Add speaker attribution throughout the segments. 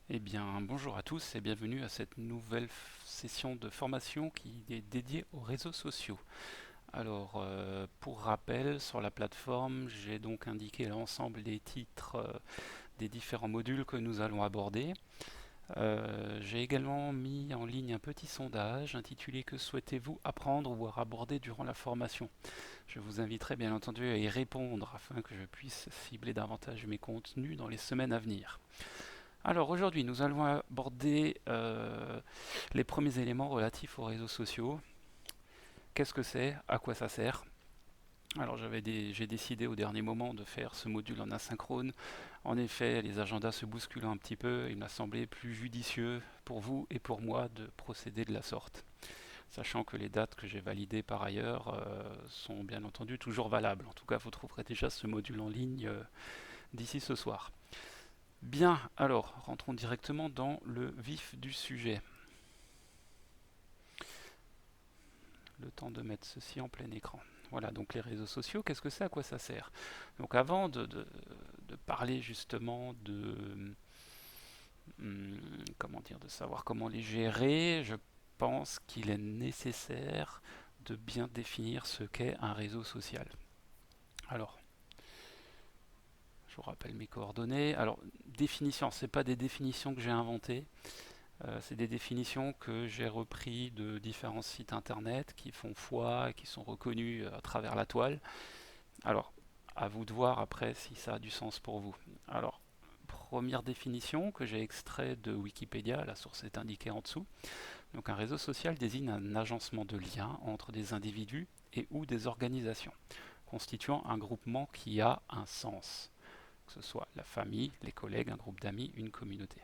Speaker 1: Eh bien, bonjour à tous et bienvenue à cette nouvelle session de formation qui est dédiée aux réseaux sociaux. Alors, pour rappel, sur la plateforme, j'ai donc indiqué l'ensemble des titres des différents modules que nous allons aborder. J'ai également mis en ligne un petit sondage intitulé Que souhaitez-vous apprendre ou aborder durant la formation? Je vous inviterai bien entendu à y répondre afin que je puisse cibler davantage mes contenus dans les semaines à venir. Alors aujourd'hui, nous allons aborder les premiers éléments relatifs aux réseaux sociaux. Qu'est-ce que c'est? À quoi ça sert? Alors j'ai décidé au dernier moment de faire ce module en asynchrone. En effet, les agendas se bousculant un petit peu, il m'a semblé plus judicieux pour vous et pour moi de procéder de la sorte. Sachant que les dates que j'ai validées par ailleurs sont bien entendu toujours valables. En tout cas, vous trouverez déjà ce module en ligne d'ici ce soir. Bien, alors rentrons directement dans le vif du sujet. Le temps de mettre ceci en plein écran. Voilà, donc les réseaux sociaux, qu'est-ce que c'est, à quoi ça sert? Donc avant de parler justement comment dire, de savoir comment les gérer, je pense qu'il est nécessaire de bien définir ce qu'est un réseau social. Alors, je vous rappelle mes coordonnées. Alors, définition, c'est pas des définitions que j'ai inventées. C'est des définitions que j'ai repris de différents sites internet qui font foi et qui sont reconnus à travers la toile. Alors, à vous de voir après si ça a du sens pour vous. Alors, première définition que j'ai extrait de Wikipédia, la source est indiquée en dessous. Donc, un réseau social désigne un agencement de liens entre des individus et ou des organisations, constituant un groupement qui a un sens, que ce soit la famille, les collègues, un groupe d'amis, une communauté.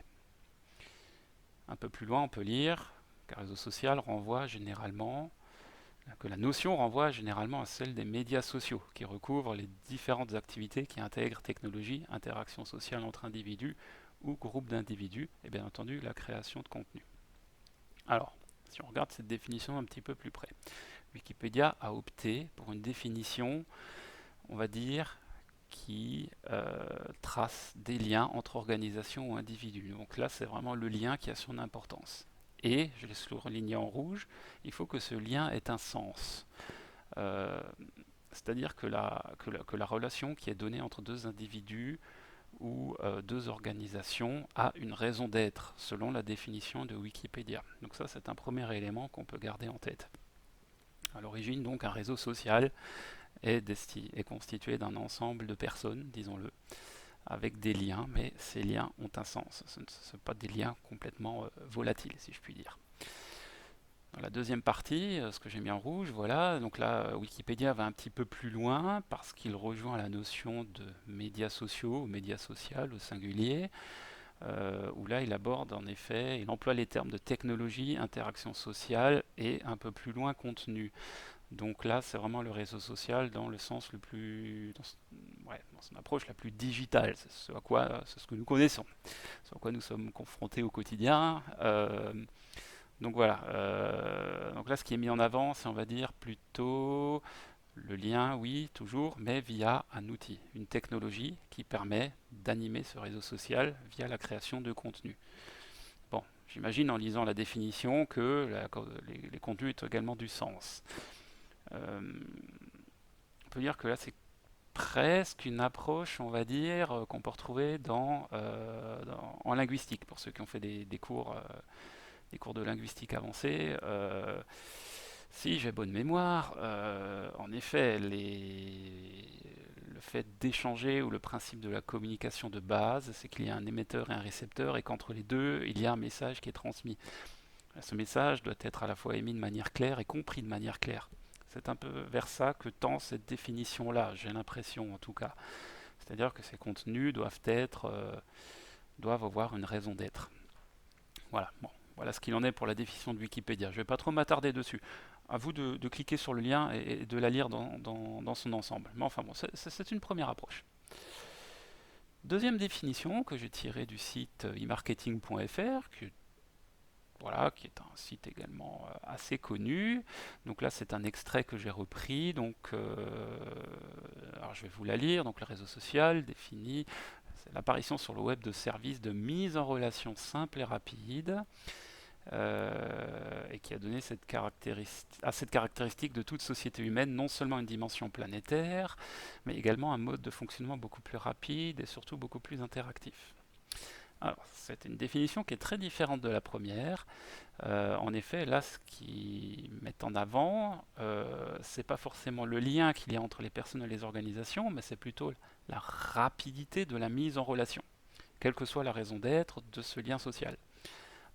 Speaker 1: Un peu plus loin, on peut lire qu'un réseau social renvoie généralement, que la notion renvoie généralement à celle des médias sociaux, qui recouvrent les différentes activités qui intègrent technologie, interaction sociale entre individus ou groupes d'individus, et bien entendu la création de contenu. Alors, si on regarde cette définition un petit peu plus près, Wikipédia a opté pour une définition, on va dire, qui trace des liens entre organisations ou individus. Donc là, c'est vraiment le lien qui a son importance. Et, je l'ai souligné en rouge, il faut que ce lien ait un sens. Euh, C'est-à-dire que la relation qui est donnée entre deux individus ou deux organisations a une raison d'être, selon la définition de Wikipédia. Donc ça, c'est un premier élément qu'on peut garder en tête. À l'origine, donc, un réseau social est constitué d'un ensemble de personnes, disons-le, avec des liens, mais ces liens ont un sens. Ce ne sont pas des liens complètement volatiles, si je puis dire. Dans la deuxième partie, ce que j'ai mis en rouge, voilà, donc là, Wikipédia va un petit peu plus loin parce qu'il rejoint la notion de médias sociaux, médias social au singulier, où là, il aborde en effet, il emploie les termes de technologie, interaction sociale et un peu plus loin contenu. Donc là, c'est vraiment le réseau social dans le sens le plus, ouais, dans son approche la plus digitale. C'est ce que nous connaissons, ce à quoi nous sommes confrontés au quotidien. Donc voilà. Donc là, ce qui est mis en avant, c'est on va dire plutôt le lien, oui, toujours, mais via un outil, une technologie qui permet d'animer ce réseau social via la création de contenu. Bon, j'imagine en lisant la définition que les contenus ont également du sens. Euh, on peut dire que là, c'est presque une approche, on va dire, qu'on peut retrouver en linguistique, pour ceux qui ont fait des cours de linguistique avancée. Si j'ai bonne mémoire, en effet, le fait d'échanger ou le principe de la communication de base, c'est qu'il y a un émetteur et un récepteur et qu'entre les deux, il y a un message qui est transmis. Ce message doit être à la fois émis de manière claire et compris de manière claire. C'est un peu vers ça que tend cette définition-là, j'ai l'impression en tout cas. C'est-à-dire que ces contenus doivent avoir une raison d'être. Voilà, bon, voilà ce qu'il en est pour la définition de Wikipédia. Je ne vais pas trop m'attarder dessus. À vous de cliquer sur le lien et de la lire dans son ensemble. Mais enfin bon, c'est une première approche. Deuxième définition que j'ai tirée du site emarketing.fr, voilà, qui est un site également assez connu. Donc là, c'est un extrait que j'ai repris. Donc, alors je vais vous la lire. Donc, le réseau social défini, C'est l'apparition sur le web de services de mise en relation simple et rapide, et qui a donné à cette caractéristique de toute société humaine non seulement une dimension planétaire, mais également un mode de fonctionnement beaucoup plus rapide et surtout beaucoup plus interactif. Alors, c'est une définition qui est très différente de la première. En effet, là, ce qu'ils mettent en avant, c'est pas forcément le lien qu'il y a entre les personnes et les organisations, mais c'est plutôt la rapidité de la mise en relation, quelle que soit la raison d'être de ce lien social.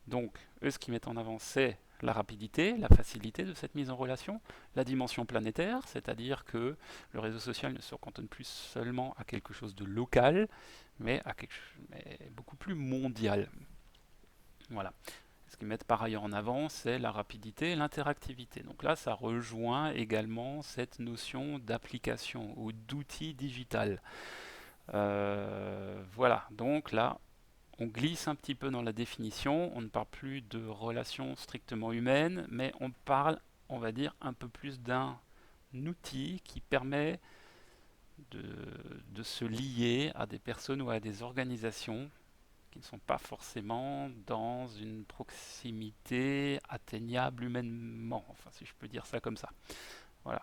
Speaker 1: Donc, eux, ce qu'ils mettent en avant, c'est la rapidité, la facilité de cette mise en relation, la dimension planétaire, c'est-à-dire que le réseau social ne se cantonne plus seulement à quelque chose de local, mais à mais beaucoup plus mondial. Voilà. Ce qu'ils mettent par ailleurs en avant, c'est la rapidité et l'interactivité. Donc là, ça rejoint également cette notion d'application ou d'outil digital. Voilà, donc là, on glisse un petit peu dans la définition, on ne parle plus de relations strictement humaines, mais on parle, on va dire, un peu plus d'un outil qui permet de, de se lier à des personnes ou à des organisations qui ne sont pas forcément dans une proximité atteignable humainement, enfin si je peux dire ça comme ça. Voilà.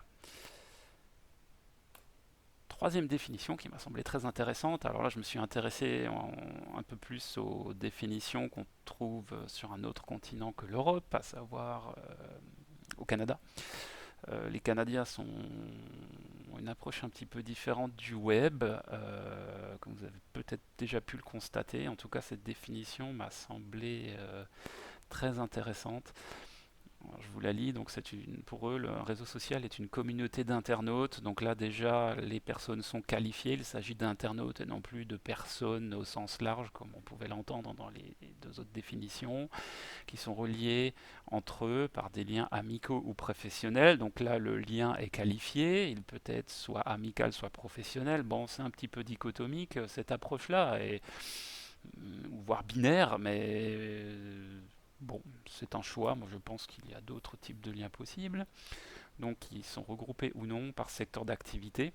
Speaker 1: Troisième définition qui m'a semblé très intéressante. Alors là, je me suis intéressé un peu plus aux définitions qu'on trouve sur un autre continent que l'Europe, à savoir au Canada. Les Canadiens ont une approche un petit peu différente du web, comme vous avez peut-être déjà pu le constater. En tout cas, cette définition m'a semblé très intéressante. Alors, je vous la lis. Donc, pour eux, le réseau social est une communauté d'internautes. Donc là, déjà, les personnes sont qualifiées. Il s'agit d'internautes et non plus de personnes au sens large, comme on pouvait l'entendre dans les deux autres définitions, qui sont reliés entre eux par des liens amicaux ou professionnels. Donc là, le lien est qualifié. Il peut être soit amical, soit professionnel. Bon, c'est un petit peu dichotomique, cette approche-là, ou voire binaire, mais bon, c'est un choix. Moi, je pense qu'il y a d'autres types de liens possibles, donc qui sont regroupés ou non par secteur d'activité.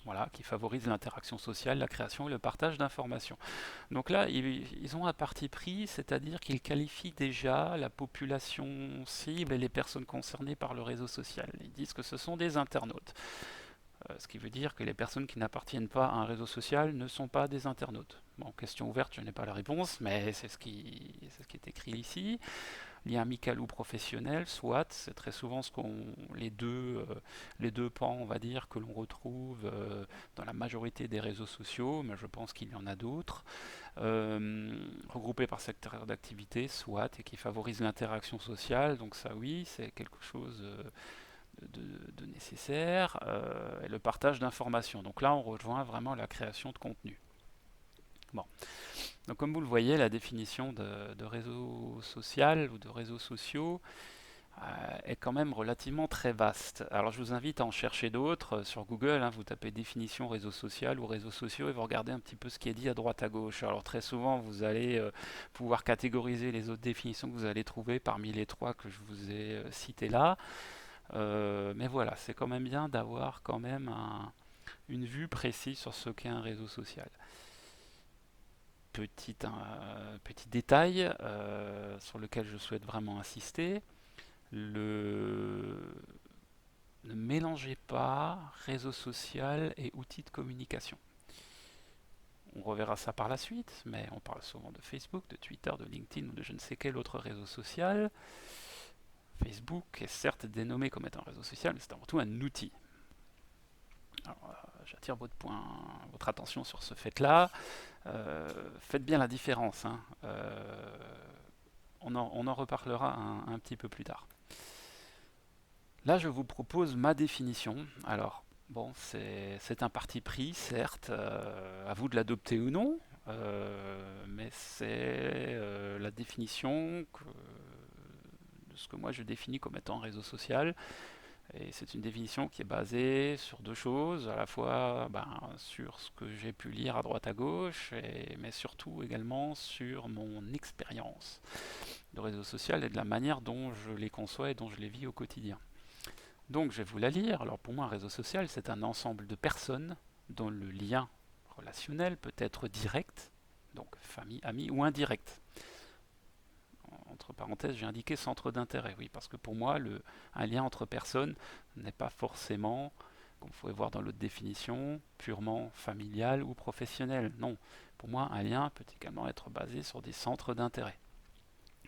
Speaker 1: Voilà, qui favorisent l'interaction sociale, la création et le partage d'informations. Donc là, ils ont un parti pris, c'est-à-dire qu'ils qualifient déjà la population cible et les personnes concernées par le réseau social. Ils disent que ce sont des internautes. Ce qui veut dire que les personnes qui n'appartiennent pas à un réseau social ne sont pas des internautes. Bon, question ouverte, je n'ai pas la réponse, mais c'est ce qui est écrit ici. Lien amical ou professionnel, soit, c'est très souvent les deux pans, on va dire, que l'on retrouve dans la majorité des réseaux sociaux, mais je pense qu'il y en a d'autres, regroupés par secteur d'activité, soit, et qui favorisent l'interaction sociale. Donc ça, oui, c'est quelque chose de nécessaire, et le partage d'informations. Donc là, on rejoint vraiment la création de contenu. Bon. Donc comme vous le voyez, la définition de réseau social ou de réseaux sociaux est quand même relativement très vaste. Alors je vous invite à en chercher d'autres sur Google, hein, vous tapez définition réseau social ou réseaux sociaux et vous regardez un petit peu ce qui est dit à droite à gauche. Alors très souvent vous allez pouvoir catégoriser les autres définitions que vous allez trouver parmi les trois que je vous ai cités là. Mais voilà, c'est quand même bien d'avoir quand même une vue précise sur ce qu'est un réseau social. Petit détail sur lequel je souhaite vraiment insister, ne mélangez pas réseau social et outils de communication. On reverra ça par la suite, mais on parle souvent de Facebook, de Twitter, de LinkedIn ou de je ne sais quel autre réseau social. Facebook est certes dénommé comme étant un réseau social, mais c'est avant tout un outil. Alors, j'attire votre attention sur ce fait-là. Faites bien la différence. Hein. On en reparlera un petit peu plus tard. Là, je vous propose ma définition. Alors, bon, c'est un parti pris, certes, à vous de l'adopter ou non, mais c'est la définition de ce que moi je définis comme étant un réseau social. Et c'est une définition qui est basée sur deux choses, à la fois sur ce que j'ai pu lire à droite à gauche, mais surtout également sur mon expérience de réseau social et de la manière dont je les conçois et dont je les vis au quotidien. Donc je vais vous la lire. Alors pour moi, un réseau social, c'est un ensemble de personnes dont le lien relationnel, peut être direct, donc famille, amis, ou indirect. Entre parenthèses, j'ai indiqué centre d'intérêt, oui, parce que pour moi, un lien entre personnes n'est pas forcément, comme vous pouvez voir dans l'autre définition, purement familial ou professionnel. Non, pour moi, un lien peut également être basé sur des centres d'intérêt.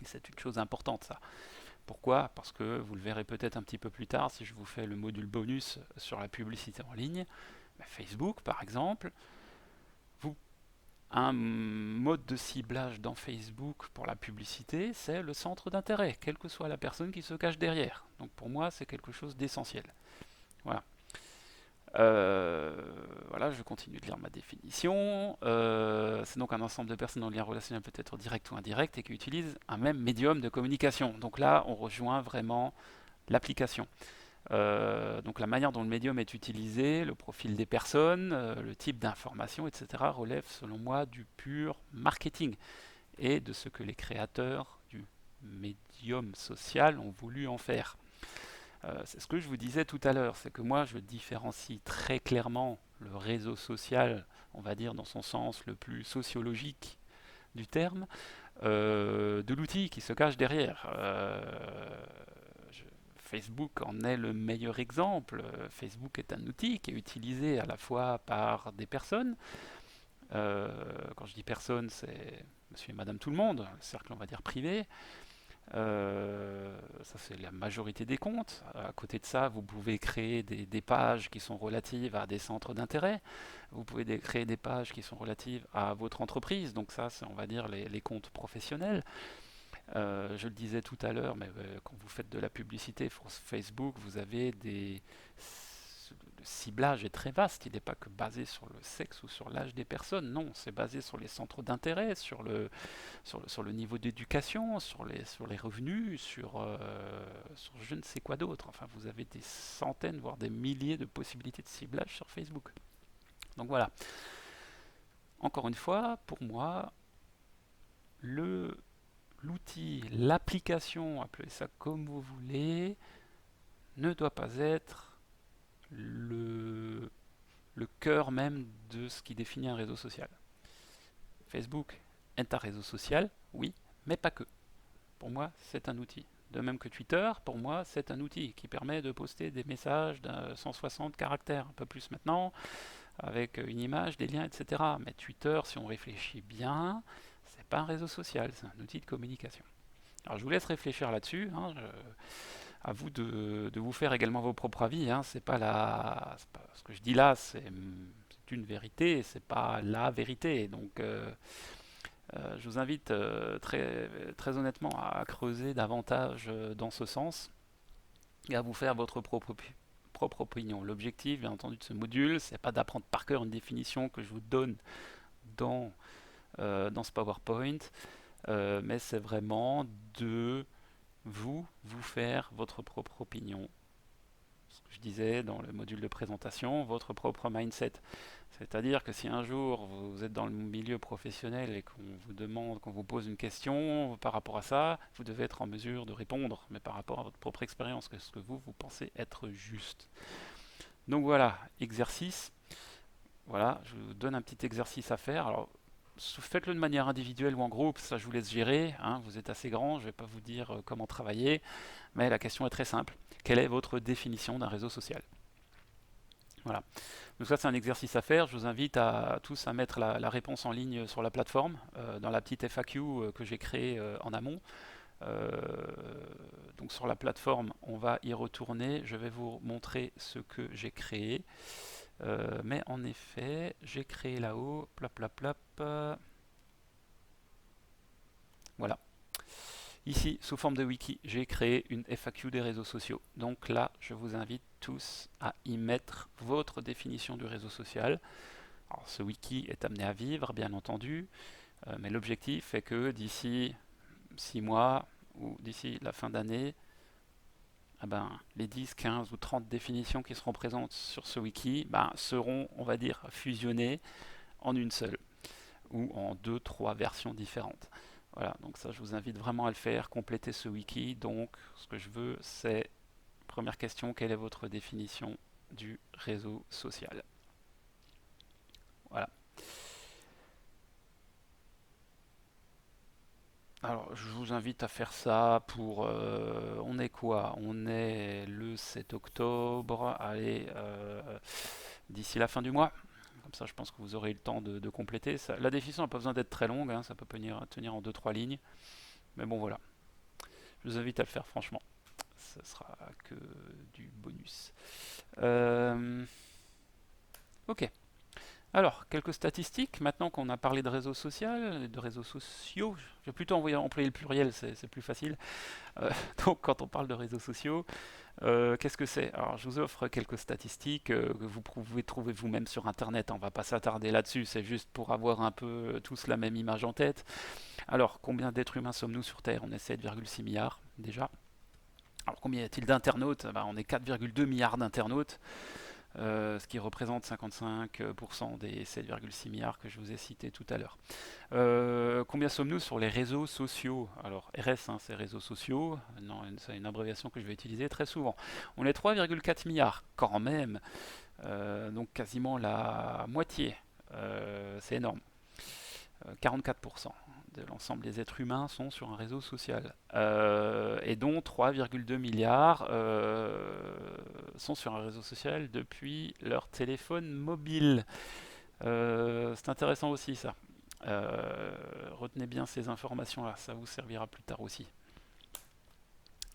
Speaker 1: Et c'est une chose importante, ça. Pourquoi? Parce que vous le verrez peut-être un petit peu plus tard si je vous fais le module bonus sur la publicité en ligne. Facebook, par exemple, vous un mode de ciblage dans Facebook pour la publicité, c'est le centre d'intérêt, quelle que soit la personne qui se cache derrière. Donc pour moi, c'est quelque chose d'essentiel. Voilà. Voilà, je continue de lire ma définition. C'est donc un ensemble de personnes dont le lien relationnel peut être direct ou indirect et qui utilisent un même médium de communication. Donc là, on rejoint vraiment l'application. Donc la manière dont le médium est utilisé, le profil des personnes, le type d'information, etc. relève selon moi du pur marketing et de ce que les créateurs du médium social ont voulu en faire. C'est ce que je vous disais tout à l'heure, c'est que moi je différencie très clairement le réseau social, on va dire dans son sens le plus sociologique du terme, de l'outil qui se cache derrière. Facebook en est le meilleur exemple. Facebook est un outil qui est utilisé à la fois par des personnes. Quand je dis personnes, c'est monsieur et madame tout le monde, le cercle on va dire privé. Ça c'est la majorité des comptes. À côté de ça, vous pouvez créer des pages qui sont relatives à des centres d'intérêt. Vous pouvez créer des pages qui sont relatives à votre entreprise. Donc ça, c'est on va dire les comptes professionnels. Je le disais tout à l'heure, mais quand vous faites de la publicité sur Facebook, vous avez le ciblage est très vaste, il n'est pas que basé sur le sexe ou sur l'âge des personnes, non, c'est basé sur les centres d'intérêt, sur le niveau d'éducation, sur les revenus, sur je ne sais quoi d'autre. Enfin, vous avez des centaines, voire des milliers de possibilités de ciblage sur Facebook. Donc voilà. Encore une fois, pour moi, l'outil, l'application, appelez ça comme vous voulez, ne doit pas être le cœur même de ce qui définit un réseau social. Facebook est un réseau social, oui, mais pas que. Pour moi, c'est un outil. De même que Twitter, pour moi, c'est un outil qui permet de poster des messages de 160 caractères, un peu plus maintenant, avec une image, des liens, etc. Mais Twitter, si on réfléchit bien, c'est pas un réseau social, c'est un outil de communication. Alors je vous laisse réfléchir là-dessus. À vous de vous faire également vos propres avis. C'est pas ce que je dis là, c'est une vérité, c'est pas la vérité. Donc je vous invite très honnêtement à creuser davantage dans ce sens et à vous faire votre propre opinion. L'objectif, bien entendu, de ce module, c'est pas d'apprendre par cœur une définition que je vous donne dans, dans ce PowerPoint, mais c'est vraiment de vous faire votre propre opinion. Ce que je disais dans le module de présentation, votre propre mindset. C'est-à-dire que si un jour vous êtes dans le milieu professionnel et qu'on vous demande, qu'on vous pose une question par rapport à ça, vous devez être en mesure de répondre, mais par rapport à votre propre expérience, qu'est-ce que vous pensez être juste. Donc voilà, exercice. Voilà, je vous donne un petit exercice à faire. Alors, faites-le de manière individuelle ou en groupe, ça je vous laisse gérer. Vous êtes assez grand, je ne vais pas vous dire comment travailler, mais la question est très simple. Quelle est votre définition d'un réseau social? Voilà. Donc ça c'est un exercice à faire. Je vous invite à tous à mettre la réponse en ligne sur la plateforme, dans la petite FAQ que j'ai créée en amont. Euh, donc sur la plateforme, on va y retourner. Je vais vous montrer ce que j'ai créé. Mais en effet, j'ai créé là-haut, plap plap plap. Voilà. Ici, sous forme de wiki, j'ai créé une FAQ des réseaux sociaux. Donc là, je vous invite tous à y mettre votre définition du réseau social. Alors, ce wiki est amené à vivre, bien entendu, mais l'objectif est que d'ici 6 mois ou d'ici la fin d'année, les 10, 15 ou 30 définitions qui seront présentes sur ce wiki seront, on va dire, fusionnées en une seule ou en 2, 3 versions différentes. Voilà, donc ça je vous invite vraiment à le faire, compléter ce wiki. Donc ce que je veux c'est, première question, quelle est votre définition du réseau social? Voilà. Alors, je vous invite à faire ça pour... on est quoi? On est le 7 octobre. Allez, d'ici la fin du mois. Comme ça, je pense que vous aurez le temps de compléter. La définition n'a pas besoin d'être très longue, hein, ça peut tenir en deux-trois lignes. Mais bon, voilà. Je vous invite à le faire, franchement. Ce sera que du bonus. Euh, ok. Alors, quelques statistiques. Maintenant qu'on a parlé de réseaux sociaux, je vais plutôt employer le pluriel, c'est plus facile. Euh, donc, quand on parle de réseaux sociaux, qu'est-ce que c'est? Alors, je vous offre quelques statistiques que vous pouvez trouver vous-même sur Internet. On va pas s'attarder là-dessus, c'est juste pour avoir un peu tous la même image en tête. Alors, combien d'êtres humains sommes-nous sur Terre? On est 7,6 milliards déjà. Alors, combien y a-t-il d'internautes? Ben, on est 4,2 milliards d'internautes. Ce qui représente 55% des 7,6 milliards que je vous ai cités tout à l'heure. Combien sommes-nous sur les réseaux sociaux? Alors RS, hein, c'est réseaux sociaux, non, c'est une abréviation que je vais utiliser très souvent. On est 3,4 milliards quand même, donc quasiment la moitié. C'est énorme. 44% de l'ensemble des êtres humains sont sur un réseau social. Et dont 3,2 milliards sont sur un réseau social depuis leur téléphone mobile. C'est intéressant aussi ça. Retenez bien ces informations-là, ça vous servira plus tard aussi.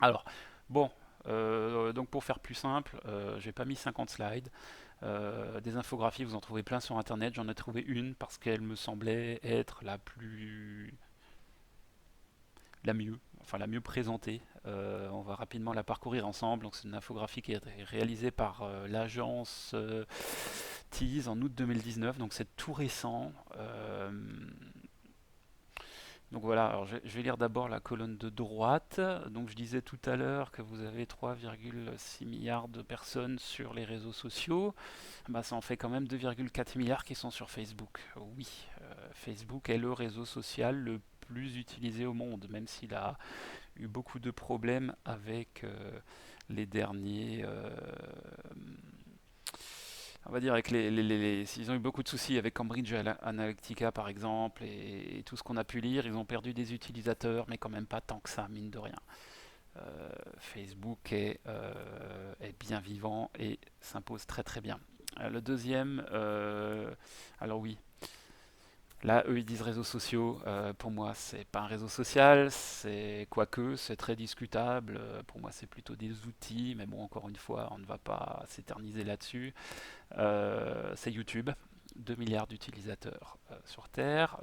Speaker 1: Alors, bon, donc pour faire plus simple, j'ai pas mis 50 slides. Des infographies, vous en trouvez plein sur internet. J'en ai trouvé une parce qu'elle me semblait être la mieux, enfin la mieux présentée. On va rapidement la parcourir ensemble. Donc c'est une infographie qui est réalisée par l'agence Tease en août 2019. Donc c'est tout récent. Donc voilà, alors je vais lire d'abord la colonne de droite. Donc je disais tout à l'heure que vous avez 3,6 milliards de personnes sur les réseaux sociaux. Bah, ça en fait quand même 2,4 milliards qui sont sur Facebook. Oui, Facebook est le réseau social le plus utilisé au monde, même s'il a eu beaucoup de problèmes avec les derniers... on va dire avec ils ont eu beaucoup de soucis avec Cambridge Analytica par exemple et tout ce qu'on a pu lire, ils ont perdu des utilisateurs, mais quand même pas tant que ça, mine de rien. Facebook est bien vivant et s'impose très très bien. Le deuxième, alors oui, là eux ils disent réseaux sociaux. Pour moi c'est pas un réseau social, c'est quoique c'est très discutable. Pour moi c'est plutôt des outils, mais bon encore une fois on ne va pas s'éterniser là-dessus. C'est YouTube. 2 milliards d'utilisateurs sur Terre.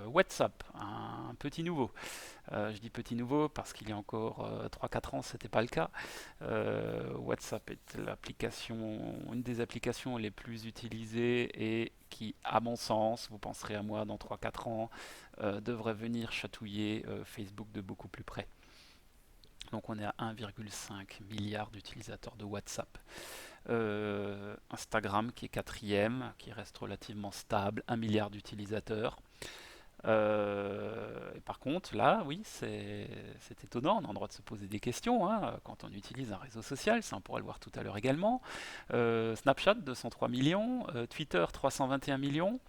Speaker 1: WhatsApp, un petit nouveau. Je dis petit nouveau parce qu'il y a encore 3-4 ans, ce n'était pas le cas. WhatsApp est une des applications les plus utilisées et qui, à mon sens, vous penserez à moi dans 3-4 ans, devrait venir chatouiller Facebook de beaucoup plus près. Donc on est à 1,5 milliard d'utilisateurs de WhatsApp. Instagram qui est quatrième, qui reste relativement stable, 1 milliard d'utilisateurs. Et par contre, là, oui, c'est étonnant, on a le droit de se poser des questions hein, quand on utilise un réseau social, ça on pourra le voir tout à l'heure également. Snapchat, 203 millions, Twitter, 321 millions,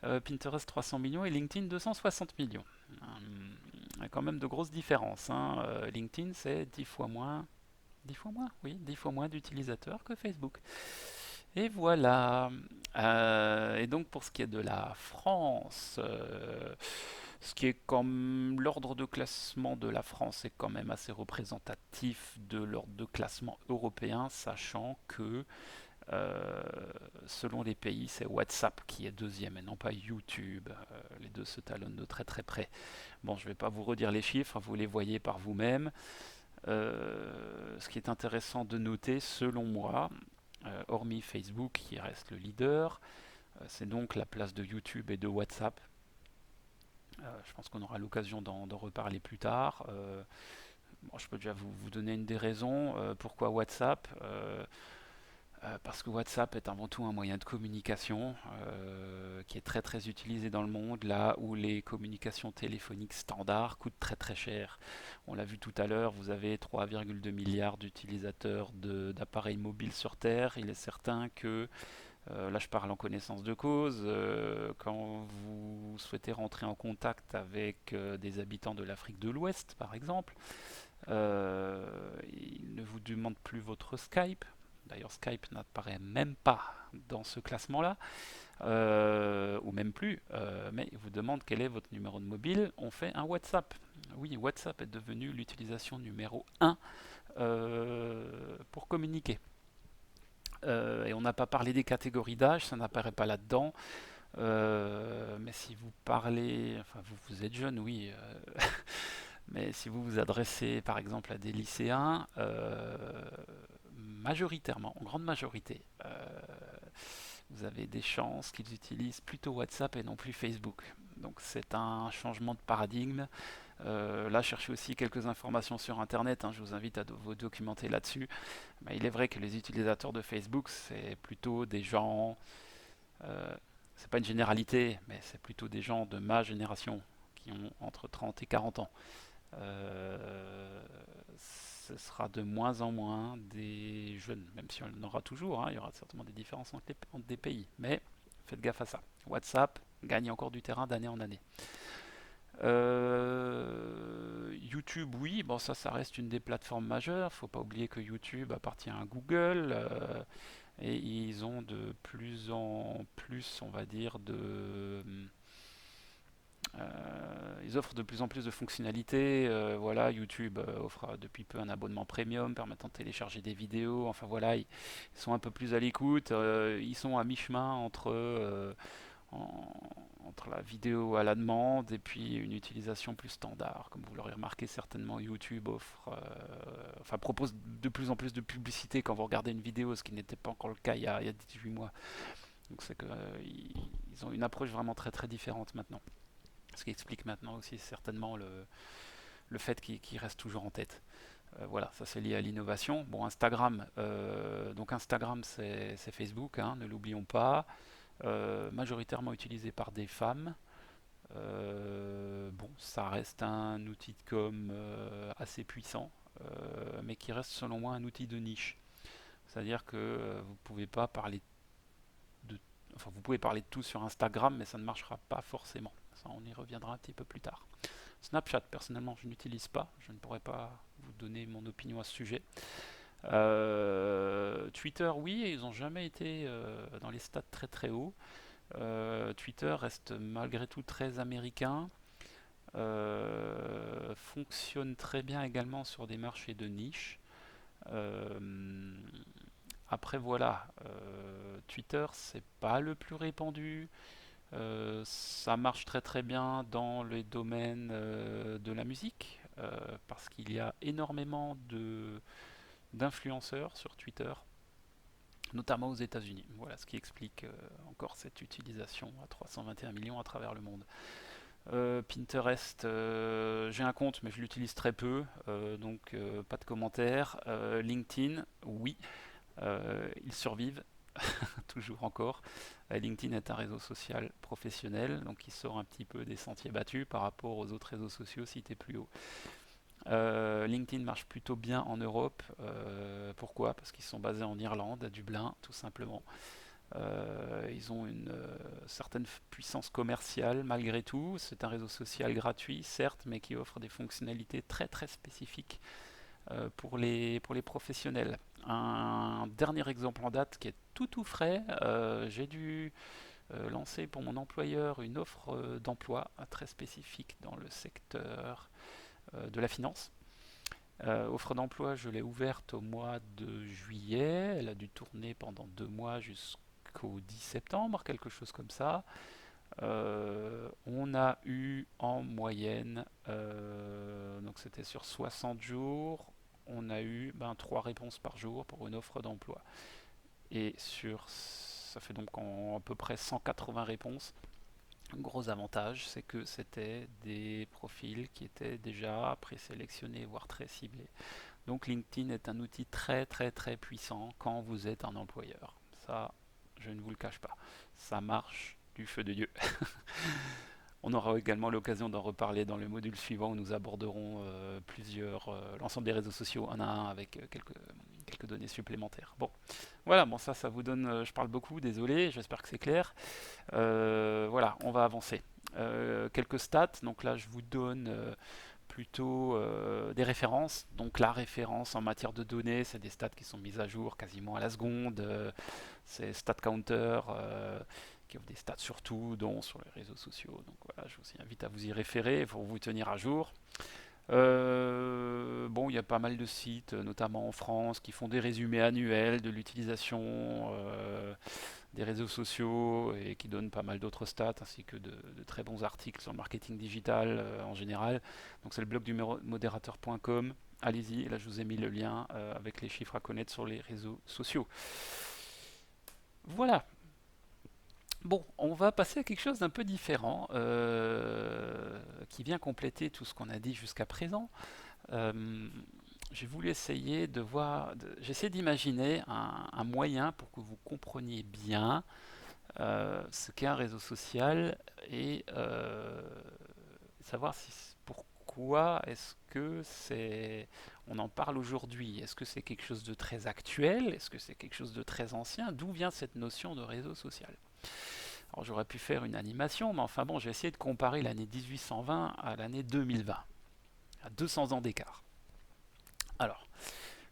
Speaker 1: Pinterest, 300 millions et LinkedIn, 260 millions. Il y a quand même de grosses différences. Hein. LinkedIn, c'est 10 fois moins, 10 fois moins, oui, 10 fois moins d'utilisateurs que Facebook. Et voilà. Et donc pour ce qui est de la France, ce qui est comme l'ordre de classement de la France est quand même assez représentatif de l'ordre de classement européen, sachant que euh, selon les pays, c'est WhatsApp qui est deuxième et non pas YouTube. Les deux se talonnent de très très près. Bon, je ne vais pas vous redire les chiffres, vous les voyez par vous-même. Ce qui est intéressant de noter, selon moi, hormis Facebook qui reste le leader, c'est donc la place de YouTube et de WhatsApp. Je pense qu'on aura l'occasion d'en reparler plus tard. Bon, je peux déjà vous donner une des raisons. Pourquoi WhatsApp? Parce que WhatsApp est avant tout un moyen de communication qui est très très utilisé dans le monde, là où les communications téléphoniques standards coûtent très très cher. On l'a vu tout à l'heure, vous avez 3,2 milliards d'utilisateurs d'appareils mobiles sur Terre. Il est certain que Là, je parle en connaissance de cause. Quand vous souhaitez rentrer en contact avec des habitants de l'Afrique de l'Ouest, par exemple, ils ne vous demandent plus votre Skype. D'ailleurs, Skype n'apparaît même pas dans ce classement-là, ou même plus, mais ils vous demandent quel est votre numéro de mobile. On fait un WhatsApp. Oui, WhatsApp est devenu l'utilisation numéro un pour communiquer. Et on n'a pas parlé des catégories d'âge, ça n'apparaît pas là-dedans. Mais si vous parlez, enfin vous êtes jeune, oui, mais si vous vous adressez par exemple à des lycéens, majoritairement, en grande majorité, vous avez des chances qu'ils utilisent plutôt WhatsApp et non plus Facebook. Donc c'est un changement de paradigme. Là, cherchez aussi quelques informations sur Internet, hein, je vous invite à vous documenter là-dessus. Mais il est vrai que les utilisateurs de Facebook, c'est plutôt des gens, euh, c'est pas une généralité, mais c'est plutôt des gens de ma génération qui ont entre 30 et 40 ans. Ce sera de moins en moins des jeunes, même si on en aura toujours, hein, il y aura certainement des différences entre des pays. Mais faites gaffe à ça. WhatsApp gagne encore du terrain d'année en année. YouTube, oui, bon ça reste une des plateformes majeures. Faut pas oublier que YouTube appartient à Google et ils ont de plus en plus, on va dire, ils offrent de plus en plus de fonctionnalités. Voilà, YouTube offre depuis peu un abonnement premium permettant de télécharger des vidéos. Enfin voilà, ils sont un peu plus à l'écoute. Ils sont à mi-chemin en- entre la vidéo à la demande et puis une utilisation plus standard. Comme vous l'aurez remarqué certainement, YouTube propose de plus en plus de publicité quand vous regardez une vidéo, ce qui n'était pas encore le cas il y a 18 mois. Donc c'est qu'ils ont une approche vraiment très très différente maintenant. Ce qui explique maintenant aussi certainement le fait qu'ils restent toujours en tête. Voilà, ça c'est lié à l'innovation. Bon, Instagram, donc Instagram c'est Facebook, hein, ne l'oublions pas, majoritairement utilisé par des femmes. Bon, ça reste un outil de com assez puissant, mais qui reste selon moi un outil de niche. C'est-à-dire que vous pouvez pas parler de, enfin vous pouvez parler de tout sur Instagram, mais ça ne marchera pas forcément. Ça, on y reviendra un petit peu plus tard. Snapchat, personnellement, je n'utilise pas. Je ne pourrais pas vous donner mon opinion à ce sujet. Twitter, oui, ils n'ont jamais été dans les stats très très hauts. Twitter reste malgré tout très américain. Fonctionne très bien également sur des marchés de niche. Euh, Après voilà, Twitter c'est pas le plus répandu. Ça marche très très bien dans les domaines de la musique parce qu'il y a énormément d'influenceurs sur Twitter, notamment aux États-Unis. Voilà ce qui explique encore cette utilisation à 321 millions à travers le monde. Pinterest, j'ai un compte mais je l'utilise très peu, donc pas de commentaires. LinkedIn, oui, ils survivent toujours encore. LinkedIn est un réseau social professionnel, donc il sort un petit peu des sentiers battus par rapport aux autres réseaux sociaux cités plus haut. LinkedIn marche plutôt bien en Europe. Pourquoi? Parce qu'ils sont basés en Irlande, à Dublin, tout simplement. Ils ont une certaine puissance commerciale malgré tout. C'est un réseau social gratuit, certes, mais qui offre des fonctionnalités très très spécifiques pour les professionnels. Un dernier exemple en date qui est tout frais, j'ai dû lancer pour mon employeur une offre d'emploi très spécifique dans le secteur de la finance. Offre d'emploi, je l'ai ouverte au mois de juillet. Elle a dû tourner pendant 2 mois jusqu'au 10 septembre, quelque chose comme ça. On a eu en moyenne, donc c'était sur 60 jours, on a eu 3 réponses par jour pour une offre d'emploi. Et ça fait donc à peu près 180 réponses. Un gros avantage, c'est que c'était des profils qui étaient déjà présélectionnés, voire très ciblés. Donc LinkedIn est un outil très très très puissant quand vous êtes un employeur. Ça, je ne vous le cache pas. Ça marche du feu de Dieu. On aura également l'occasion d'en reparler dans le module suivant où nous aborderons l'ensemble des réseaux sociaux un à un avec quelques données supplémentaires. Bon, voilà, bon ça vous donne, je parle beaucoup, désolé, j'espère que c'est clair. Voilà, on va avancer. Quelques stats, donc là je vous donne plutôt des références. Donc la référence en matière de données, c'est des stats qui sont mises à jour quasiment à la seconde. C'est StatCounter qui offre des stats sur tout, dont sur les réseaux sociaux. Donc voilà, je vous invite à vous y référer pour vous tenir à jour. Bon, il y a pas mal de sites, notamment en France, qui font des résumés annuels de l'utilisation des réseaux sociaux et qui donnent pas mal d'autres stats, ainsi que de très bons articles sur le marketing digital en général. Donc c'est le blog du modérateur.com. Allez-y, là je vous ai mis le lien avec les chiffres à connaître sur les réseaux sociaux. Voilà. Bon, on va passer à quelque chose d'un peu différent qui vient compléter tout ce qu'on a dit jusqu'à présent. Euh, j'ai voulu essayer de voir, j'essaie d'imaginer un moyen pour que vous compreniez bien ce qu'est un réseau social et savoir pourquoi est-ce que on en parle aujourd'hui. Est-ce que c'est quelque chose de très actuel? Est-ce que c'est quelque chose de très ancien? D'où vient cette notion de réseau social? Alors j'aurais pu faire une animation, mais enfin bon, j'ai essayé de comparer l'année 1820 à l'année 2020, à 200 ans d'écart. Alors,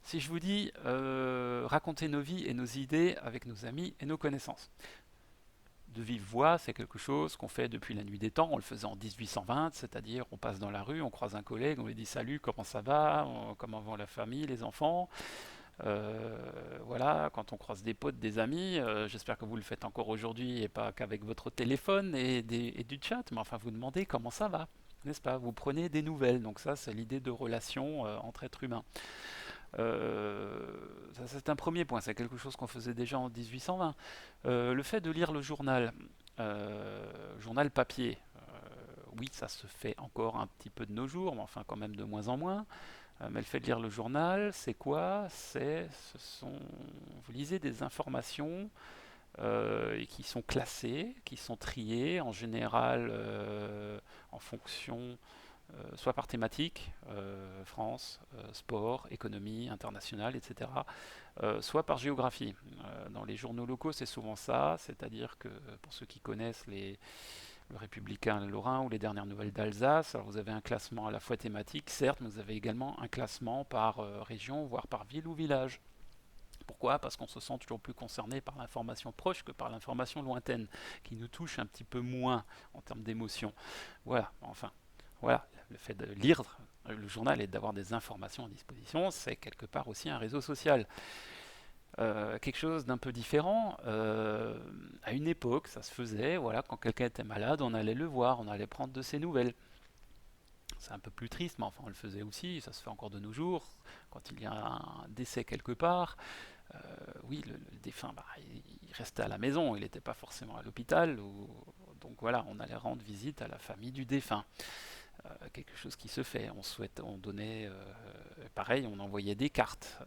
Speaker 1: si je vous dis raconter nos vies et nos idées avec nos amis et nos connaissances. De vive voix, c'est quelque chose qu'on fait depuis la nuit des temps. On le faisait en 1820, c'est-à-dire on passe dans la rue, on croise un collègue, on lui dit salut, comment ça va, comment vont la famille, les enfants. Voilà, quand on croise des potes, des amis, j'espère que vous le faites encore aujourd'hui et pas qu'avec votre téléphone et du chat, mais enfin vous demandez comment ça va, n'est-ce pas? Vous prenez des nouvelles, donc ça c'est l'idée de relation entre êtres humains. Ça, c'est un premier point, c'est quelque chose qu'on faisait déjà en 1820. Le fait de lire le journal papier, oui, ça se fait encore un petit peu de nos jours, mais enfin quand même de moins en moins. Mais le fait de lire le journal, c'est quoi? Vous lisez des informations qui sont classées, qui sont triées, en général en fonction soit par thématique, France, sport, économie, internationale, etc., soit par géographie. Dans les journaux locaux, c'est souvent ça, c'est-à-dire que pour ceux qui connaissent le Républicain Lorrain ou les dernières nouvelles d'Alsace, alors vous avez un classement à la fois thématique, certes, mais vous avez également un classement par région, voire par ville ou village. Pourquoi? Parce qu'on se sent toujours plus concerné par l'information proche que par l'information lointaine, qui nous touche un petit peu moins en termes d'émotion. Voilà, enfin, voilà, le fait de lire le journal et d'avoir des informations à disposition, c'est quelque part aussi un réseau social. Quelque chose d'un peu différent. À une époque, ça se faisait, voilà, quand quelqu'un était malade, on allait le voir, on allait prendre de ses nouvelles. C'est un peu plus triste, mais enfin on le faisait aussi, ça se fait encore de nos jours. Quand il y a un décès quelque part, oui, le défunt, bah, il restait à la maison, il n'était pas forcément à l'hôpital. Donc voilà, on allait rendre visite à la famille du défunt. Quelque chose qui se fait. On donnait, pareil, on envoyait des cartes.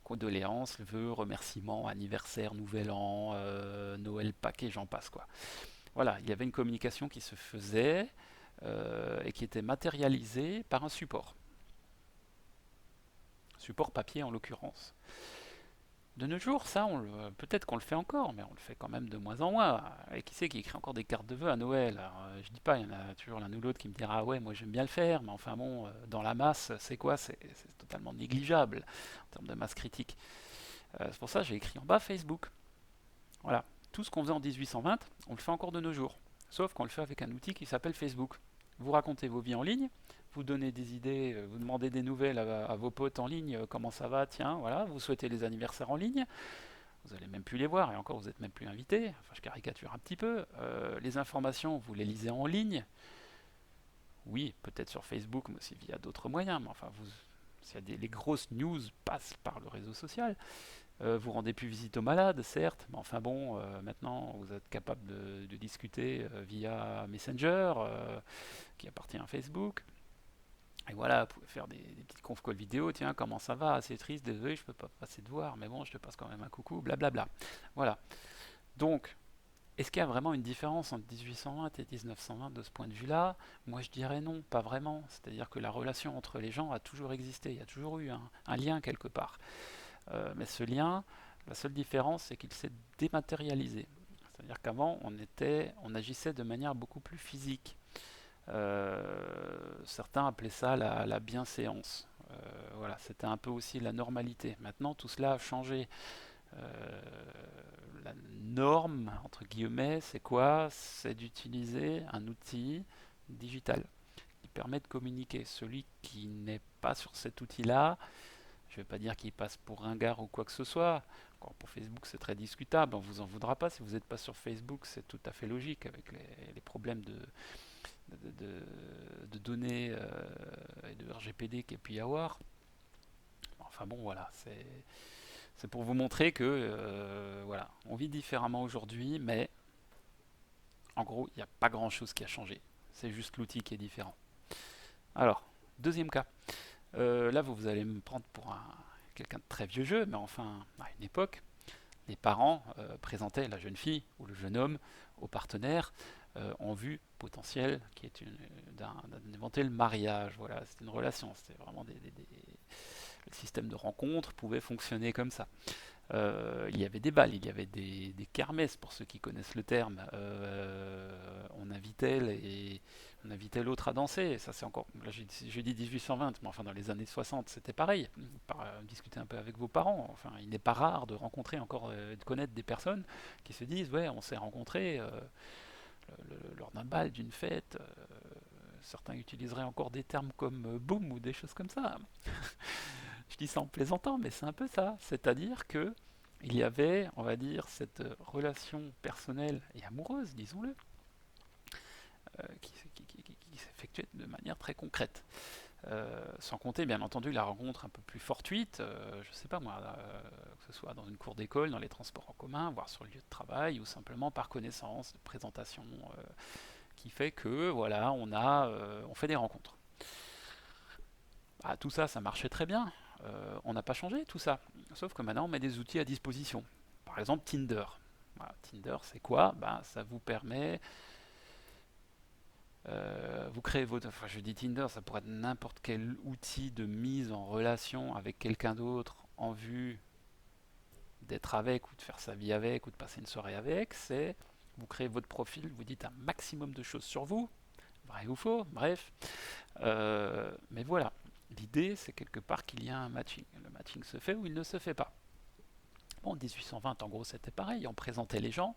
Speaker 1: Condoléances, vœux, remerciements, anniversaire, nouvel an, Noël, Pâques et j'en passe quoi. Voilà, il y avait une communication qui se faisait et qui était matérialisée par un support papier en l'occurrence. De nos jours, ça, peut-être qu'on le fait encore, mais on le fait quand même de moins en moins. Et qui c'est qui écrit encore des cartes de vœux à Noël? Alors, je dis pas, il y en a toujours l'un ou l'autre qui me dira ah ouais, moi j'aime bien le faire, mais enfin bon, dans la masse, c'est quoi? C'est totalement négligeable en termes de masse critique. C'est pour ça que j'ai écrit en bas Facebook. Voilà, tout ce qu'on faisait en 1820, on le fait encore de nos jours, sauf qu'on le fait avec un outil qui s'appelle Facebook. Vous racontez vos vies en ligne, vous donnez des idées, vous demandez des nouvelles à vos potes en ligne, comment ça va, tiens, voilà, vous souhaitez les anniversaires en ligne, vous allez même plus les voir, et encore vous n'êtes même plus invité, enfin je caricature un petit peu, les informations, vous les lisez en ligne, oui, peut-être sur Facebook, mais aussi via d'autres moyens, mais enfin, les grosses news passent par le réseau social. Vous rendez plus visite aux malades, certes, mais enfin bon, maintenant vous êtes capable de discuter via Messenger, qui appartient à Facebook. Et voilà, vous pouvez faire des petites conf call vidéo, tiens, comment ça va? C'est triste, désolé, je peux pas passer te voir, mais bon, je te passe quand même un coucou, blablabla. Voilà. Donc, Est-ce qu'il y a vraiment une différence entre 1820 et 1920 de ce point de vue-là? Moi, je dirais non, pas vraiment. C'est-à-dire que la relation entre les gens a toujours existé, il y a toujours eu un lien quelque part. Mais ce lien, la seule différence, c'est qu'il s'est dématérialisé. C'est-à-dire qu'avant, on agissait de manière beaucoup plus physique. Certains appelaient ça la bienséance. Voilà, c'était un peu aussi la normalité. Maintenant, tout cela a changé. Euh, la norme, entre guillemets, c'est quoi? C'est d'utiliser un outil digital qui permet de communiquer. Celui qui n'est pas sur cet outil-là, je ne vais pas dire qu'il passe pour ringard ou quoi que ce soit. Encore pour Facebook, c'est très discutable. On vous en voudra pas si vous n'êtes pas sur Facebook. C'est tout à fait logique avec les problèmes de données et de RGPD qu'il y a pu y avoir. Enfin bon, voilà, c'est pour vous montrer que voilà, on vit différemment aujourd'hui, mais en gros, il n'y a pas grand-chose qui a changé. C'est juste l'outil qui est différent. Alors, deuxième cas. Là, vous allez me prendre pour quelqu'un de très vieux jeu, mais enfin, à une époque, les parents présentaient la jeune fille ou le jeune homme au partenaire en vue potentielle qui est d'un éventuel mariage. Voilà, c'était une relation, c'était vraiment le système de rencontre pouvait fonctionner comme ça. Il y avait des balles, il y avait des kermesses pour ceux qui connaissent le terme. On invitait l'autre à danser. Et ça c'est encore, là j'ai dit 1820, mais enfin dans les années 60 c'était pareil. Discuter un peu avec vos parents. Enfin, il n'est pas rare de rencontrer encore, de connaître des personnes qui se disent ouais on s'est rencontrés lors d'un bal, d'une fête. Certains utiliseraient encore des termes comme boom ou des choses comme ça. Je dis ça en plaisantant, mais c'est un peu ça. C'est-à-dire que il y avait, on va dire, cette relation personnelle et amoureuse, disons-le, qui s'effectuait de manière très concrète. Sans compter, bien entendu, la rencontre un peu plus fortuite, je sais pas moi, que ce soit dans une cour d'école, dans les transports en commun, voire sur le lieu de travail, ou simplement par connaissance, de présentation, qui fait que, voilà, on fait des rencontres. Ah, tout ça, ça marchait très bien. On n'a pas changé tout ça. Sauf que maintenant, on met des outils à disposition. Par exemple, Tinder. Voilà, Tinder, c'est quoi? Ben, ça vous permet. Vous créez votre. Enfin, je dis Tinder, ça pourrait être n'importe quel outil de mise en relation avec quelqu'un d'autre en vue d'être avec, ou de faire sa vie avec, ou de passer une soirée avec. C'est. Vous créez votre profil, vous dites un maximum de choses sur vous, vrai ou faux, bref. Mais voilà, l'idée c'est quelque part qu'il y a un matching. Le matching se fait ou il ne se fait pas. Bon, en 1820 en gros c'était pareil, on présentait les gens,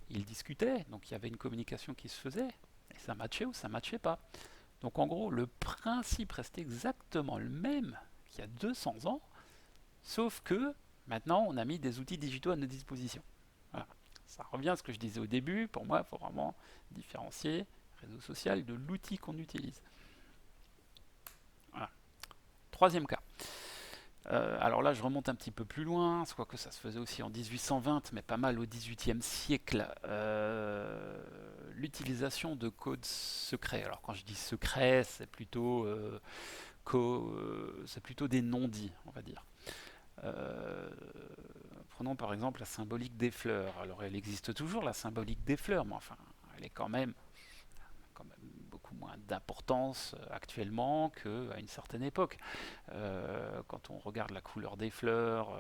Speaker 1: ils discutaient, donc il y avait une communication qui se faisait, et ça matchait ou ça matchait pas. Donc en gros le principe restait exactement le même qu'il y a 200 ans, sauf que maintenant on a mis des outils digitaux à notre disposition. Voilà. Ça revient à ce que je disais au début, pour moi il faut vraiment différencier réseau social de l'outil qu'on utilise. Voilà. Troisième cas. Alors là, je remonte un petit peu plus loin, quoique ça se faisait aussi en 1820, mais pas mal au XVIIIe siècle. L'utilisation de codes secrets. Alors quand je dis secret, c'est plutôt des non-dits, on va dire. Euh, Prenons par exemple la symbolique des fleurs. Alors elle existe toujours, la symbolique des fleurs, mais enfin, elle est quand même beaucoup moins d'importance actuellement qu'à une certaine époque. Quand on regarde la couleur des fleurs,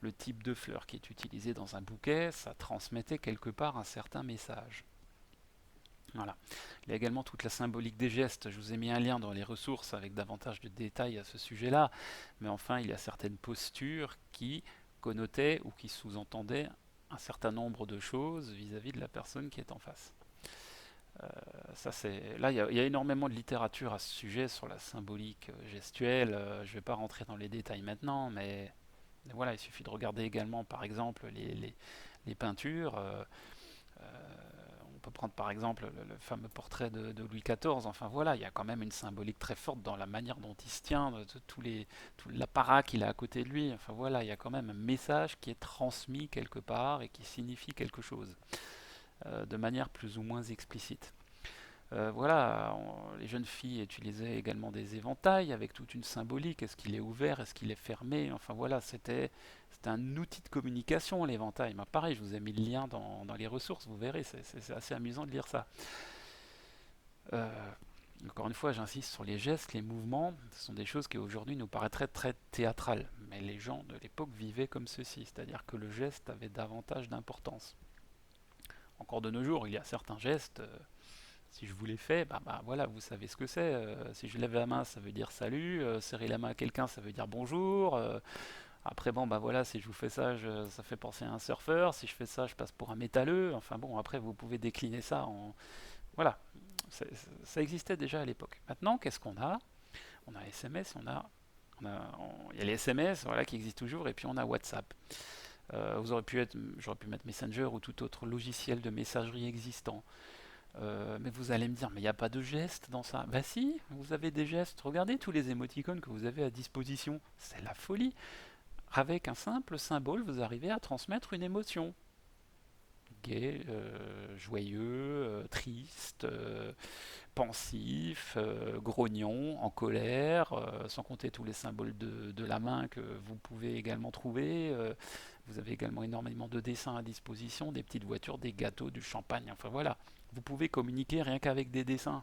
Speaker 1: le type de fleur qui est utilisé dans un bouquet, ça transmettait quelque part un certain message. Voilà. Il y a également toute la symbolique des gestes. Je vous ai mis un lien dans les ressources avec davantage de détails à ce sujet-là. Mais enfin, il y a certaines postures qui connotaient ou qui sous-entendaient un certain nombre de choses vis-à-vis de la personne qui est en face. Là, il y a énormément de littérature à ce sujet sur la symbolique gestuelle. Je ne vais pas rentrer dans les détails maintenant, mais voilà, il suffit de regarder également, par exemple, les peintures. On peut prendre par exemple le fameux portrait de Louis XIV. Enfin voilà, il y a quand même une symbolique très forte dans la manière dont il se tient, de tout l'apparat qu'il a à côté de lui. Enfin voilà, il y a quand même un message qui est transmis quelque part et qui signifie quelque chose de manière plus ou moins explicite. Voilà, les jeunes filles utilisaient également des éventails avec toute une symbolique. Est-ce qu'il est ouvert? Est-ce qu'il est fermé? Enfin voilà, c'était un outil de communication, l'éventail. Mais pareil, je vous ai mis le lien dans les ressources, vous verrez, c'est assez amusant de lire ça. Euh, Encore une fois, j'insiste sur les gestes, les mouvements. Ce sont des choses qui aujourd'hui nous paraîtraient très théâtrales. Mais les gens de l'époque vivaient comme ceci, c'est-à-dire que le geste avait davantage d'importance. Encore de nos jours, il y a certains gestes. Si je vous les fais, bah voilà, vous savez ce que c'est. Si je lève la main, ça veut dire salut. Serrer la main à quelqu'un, ça veut dire bonjour. Après, bon, bah voilà, si je vous fais ça, ça fait penser à un surfeur. Si je fais ça, je passe pour un métalleux. Enfin bon, après, vous pouvez décliner ça en. Voilà, ça existait déjà à l'époque. Maintenant, qu'est-ce qu'on a? On a SMS, il y a les SMS, voilà, qui existent toujours, et puis on a WhatsApp. J'aurais pu mettre Messenger ou tout autre logiciel de messagerie existant. Mais vous allez me dire, mais il n'y a pas de gestes dans ça. Bah si, vous avez des gestes. Regardez tous les émoticônes que vous avez à disposition. C'est la folie. Avec un simple symbole, vous arrivez à transmettre une émotion. Gai, joyeux, triste, pensif, grognon, en colère, sans compter tous les symboles de la main que vous pouvez également trouver. Vous avez également énormément de dessins à disposition, des petites voitures, des gâteaux, du champagne, enfin voilà. Vous pouvez communiquer rien qu'avec des dessins.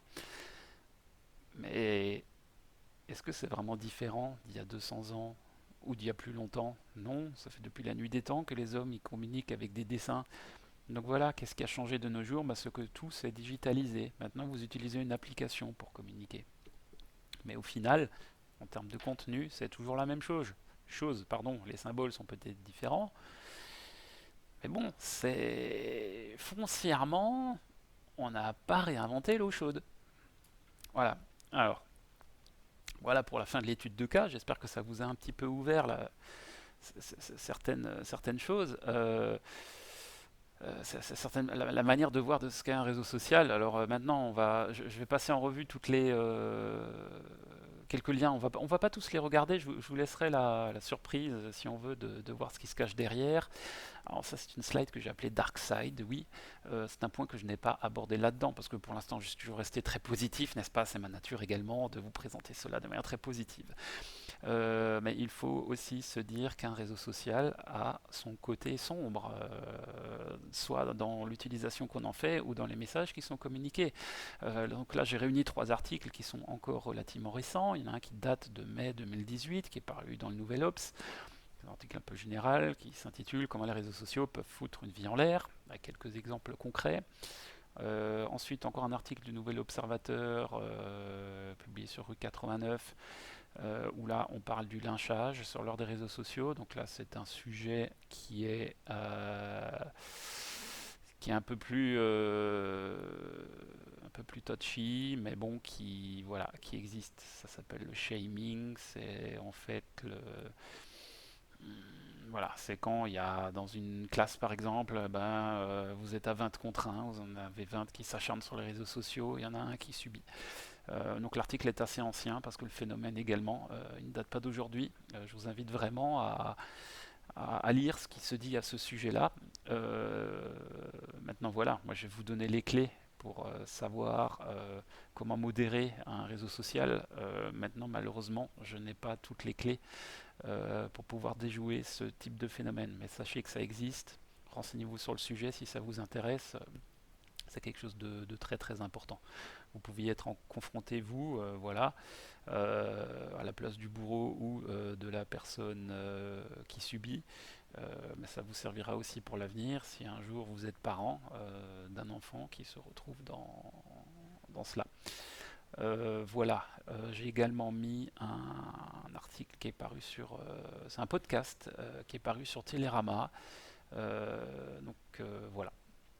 Speaker 1: Mais est-ce que c'est vraiment différent d'il y a 200 ans ou d'il y a plus longtemps? Non, ça fait depuis la nuit des temps que les hommes y communiquent avec des dessins. Donc voilà, qu'est-ce qui a changé de nos jours? Ce que tout s'est digitalisé. Maintenant, vous utilisez une application pour communiquer. Mais au final, en termes de contenu, c'est toujours la même pardon, les symboles sont peut-être différents, mais bon, c'est foncièrement, on n'a pas réinventé l'eau chaude. Voilà. Alors, voilà pour la fin de l'étude de cas. J'espère que ça vous a un petit peu ouvert là, certaines choses. La manière de voir de ce qu'est un réseau social. Alors maintenant, je vais passer en revue toutes les quelques liens. On va pas tous les regarder. Je vous laisserai la surprise, si on veut, de voir ce qui se cache derrière. Alors ça, c'est une slide que j'ai appelée Dark Side, oui. C'est un point que je n'ai pas abordé là-dedans, parce que pour l'instant, je suis toujours resté très positif, n'est-ce pas? C'est ma nature également de vous présenter cela de manière très positive. Mais il faut aussi se dire qu'un réseau social a son côté sombre, soit dans l'utilisation qu'on en fait ou dans les messages qui sont communiqués. Donc là, j'ai réuni 3 articles qui sont encore relativement récents. Il y en a un qui date de mai 2018, qui est paru dans le Nouvel Obs. C'est un article un peu général qui s'intitule Comment les réseaux sociaux peuvent foutre une vie en l'air, avec quelques exemples concrets. Ensuite, encore un article du Nouvel Observateur publié sur rue 89 où là on parle du lynchage sur l'heure des réseaux sociaux. Donc là c'est un sujet qui est un peu plus touchy, mais bon qui existe. Ça s'appelle le shaming. C'est en fait voilà, c'est quand il y a dans une classe par exemple, vous êtes à 20 contre 1, vous en avez 20 qui s'acharnent sur les réseaux sociaux, il y en a un qui subit. Donc l'article est assez ancien parce que le phénomène également, il ne date pas d'aujourd'hui. Je vous invite vraiment à lire ce qui se dit à ce sujet-là. Maintenant voilà, moi je vais vous donner les clés pour savoir comment modérer un réseau social. Maintenant malheureusement je n'ai pas toutes les clés pour pouvoir déjouer ce type de phénomène. Mais sachez que ça existe. Renseignez-vous sur le sujet si ça vous intéresse. C'est quelque chose de très très important. Vous pouviez être confronté, vous, voilà, à la place du bourreau ou de la personne qui subit. Mais ça vous servira aussi pour l'avenir si un jour vous êtes parent d'un enfant qui se retrouve dans cela. Voilà, j'ai également mis un article qui est paru sur. C'est un podcast qui est paru sur Télérama. Voilà,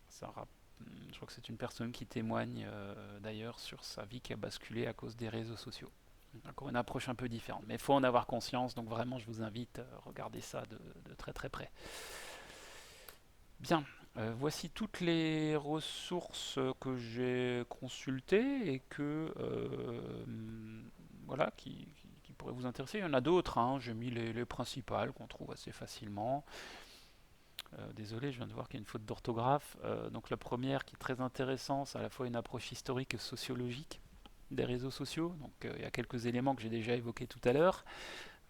Speaker 1: je crois que c'est une personne qui témoigne d'ailleurs sur sa vie qui a basculé à cause des réseaux sociaux. Encore une approche un peu différente, mais il faut en avoir conscience, donc vraiment je vous invite à regarder ça de très très près. Bien, voici toutes les ressources que j'ai consultées et voilà, qui pourraient vous intéresser. Il y en a d'autres, hein. J'ai mis les principales qu'on trouve assez facilement. Désolé, je viens de voir qu'il y a une faute d'orthographe. Donc la première qui est très intéressante, c'est à la fois une approche historique et sociologique des réseaux sociaux. Donc il y a quelques éléments que j'ai déjà évoqués tout à l'heure.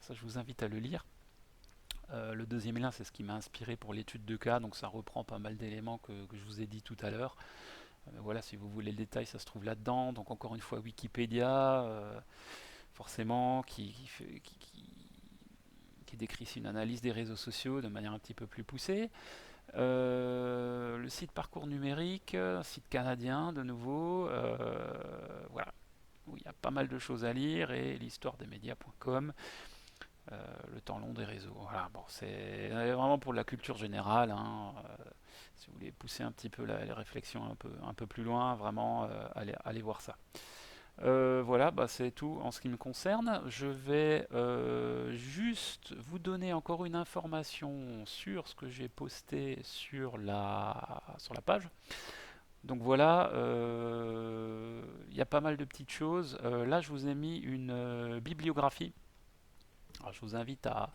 Speaker 1: Ça, je vous invite à le lire. Le deuxième lien, c'est ce qui m'a inspiré pour l'étude de cas. Donc ça reprend pas mal d'éléments que je vous ai dit tout à l'heure. Voilà, si vous voulez le détail, ça se trouve là-dedans. Donc encore une fois, Wikipédia, forcément, qui décrit une analyse des réseaux sociaux de manière un petit peu plus poussée. Le site Parcours Numérique, un site canadien de nouveau, voilà, où il y a pas mal de choses à lire, et l'histoire des médias.com, le temps long des réseaux. Voilà, bon, c'est vraiment pour la culture générale, hein, si vous voulez pousser un petit peu les réflexions un peu plus loin, vraiment, allez voir ça. Voilà, bah, c'est tout en ce qui me concerne. Je vais juste vous donner encore une information sur ce que j'ai posté sur la page. Donc voilà, il y a pas mal de petites choses. Là, je vous ai mis une bibliographie. Alors, je vous invite à,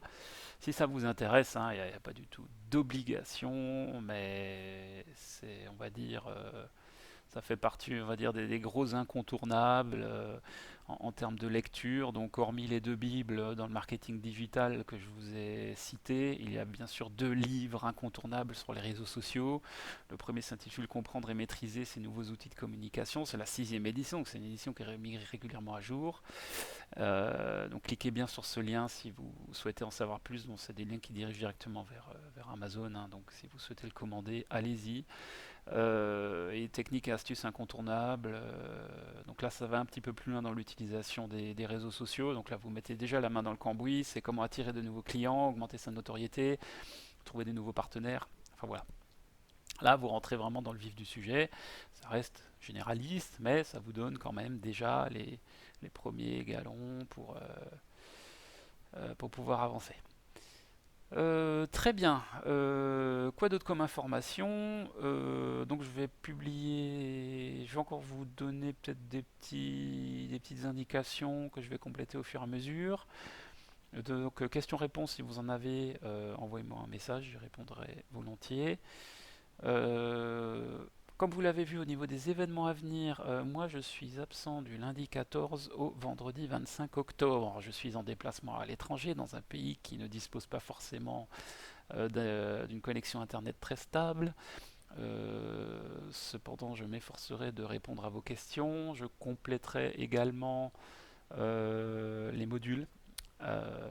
Speaker 1: si ça vous intéresse, hein, il n'y a pas du tout d'obligation, mais c'est, on va dire, ça fait partie, on va dire, des gros incontournables en termes de lecture. Donc, hormis les deux Bibles dans le marketing digital que je vous ai cités, il y a bien sûr deux livres incontournables sur les réseaux sociaux. Le premier s'intitule Comprendre et maîtriser ces nouveaux outils de communication. C'est la 6e édition, donc c'est une édition qui est mis régulièrement à jour. Donc, cliquez bien sur ce lien si vous souhaitez en savoir plus. Bon, c'est des liens qui dirigent directement vers Amazon, hein, donc si vous souhaitez le commander, allez-y. Et techniques et astuces incontournables. Donc là, ça va un petit peu plus loin dans l'utilisation des réseaux sociaux. Donc là, vous mettez déjà la main dans le cambouis. C'est comment attirer de nouveaux clients, augmenter sa notoriété, trouver des nouveaux partenaires. Enfin voilà. Là, vous rentrez vraiment dans le vif du sujet. Ça reste généraliste, mais ça vous donne quand même déjà les premiers galons pour pouvoir avancer. Très bien. Quoi d'autre comme information? Donc je vais publier, je vais encore vous donner peut-être des petites indications que je vais compléter au fur et à mesure. Donc questions-réponses, si vous en avez, envoyez-moi un message, j'y répondrai volontiers. Euh, Comme vous l'avez vu au niveau des événements à venir, moi je suis absent du lundi 14 au vendredi 25 octobre. Je suis en déplacement à l'étranger dans un pays qui ne dispose pas forcément d'une connexion internet très stable. Cependant, je m'efforcerai de répondre à vos questions. Je compléterai également les modules euh,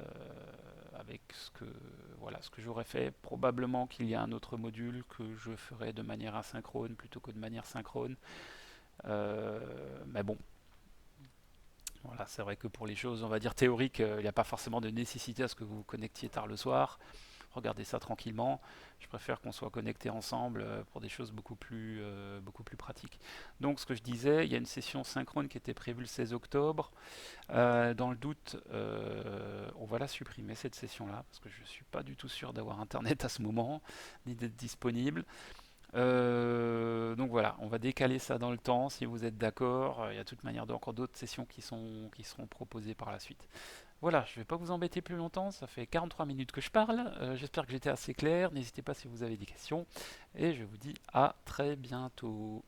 Speaker 1: avec ce que j'aurais fait. Probablement qu'il y a un autre module que je ferai de manière asynchrone plutôt que de manière synchrone. Mais bon, voilà, c'est vrai que pour les choses, on va dire théoriques, il n'y a pas forcément de nécessité à ce que vous vous connectiez tard le soir. Regardez ça tranquillement. Je préfère qu'on soit connectés ensemble pour des choses beaucoup plus pratiques. Donc, ce que je disais, il y a une session synchrone qui était prévue le 16 octobre. Dans le doute, on va la supprimer cette session-là parce que je ne suis pas du tout sûr d'avoir internet à ce moment ni d'être disponible. Donc voilà, on va décaler ça dans le temps si vous êtes d'accord. Il y a de toute manière encore d'autres sessions qui seront proposées par la suite. Voilà, je ne vais pas vous embêter plus longtemps, ça fait 43 minutes que je parle. J'espère que j'étais assez clair. N'hésitez pas si vous avez des questions. Et je vous dis à très bientôt.